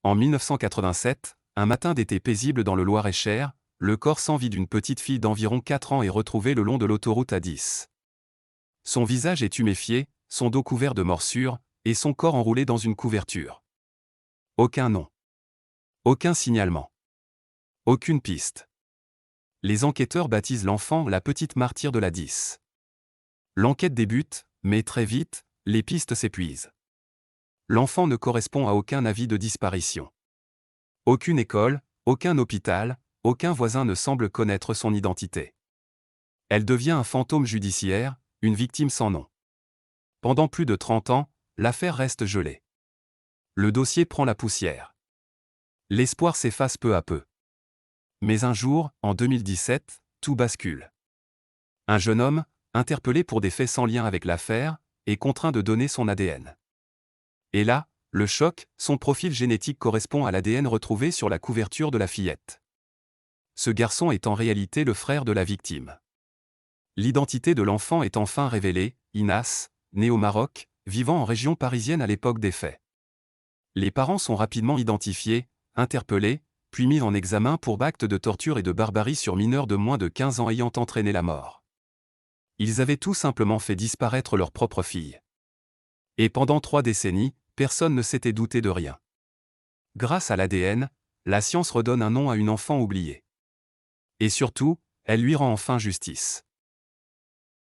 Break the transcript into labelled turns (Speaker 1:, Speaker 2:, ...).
Speaker 1: En 1987, un matin d'été paisible dans le Loir-et-Cher, le corps sans vie d'une petite fille d'environ 4 ans est retrouvé le long de l'autoroute A10. Son visage est tuméfié, son dos couvert de morsures, et son corps enroulé dans une couverture. Aucun nom. Aucun signalement. Aucune piste. Les enquêteurs baptisent l'enfant la petite martyre de l'A10. L'enquête débute, mais très vite, les pistes s'épuisent. L'enfant ne correspond à aucun avis de disparition. Aucune école, aucun hôpital, aucun voisin ne semble connaître son identité. Elle devient un fantôme judiciaire, une victime sans nom. Pendant plus de 30 ans, l'affaire reste gelée. Le dossier prend la poussière. L'espoir s'efface peu à peu. Mais un jour, en 2017, tout bascule. Un jeune homme, interpellé pour des faits sans lien avec l'affaire, est contraint de donner son ADN. Et là, le choc, son profil génétique correspond à l'ADN retrouvé sur la couverture de la fillette. Ce garçon est en réalité le frère de la victime. L'identité de l'enfant est enfin révélée, Inas, né au Maroc, vivant en région parisienne à l'époque des faits. Les parents sont rapidement identifiés, interpellés, puis mis en examen pour actes de torture et de barbarie sur mineurs de moins de 15 ans ayant entraîné la mort. Ils avaient tout simplement fait disparaître leur propre fille. Et pendant 3 décennies, personne ne s'était douté de rien. Grâce à l'ADN, la science redonne un nom à une enfant oubliée. Et surtout, elle lui rend enfin justice.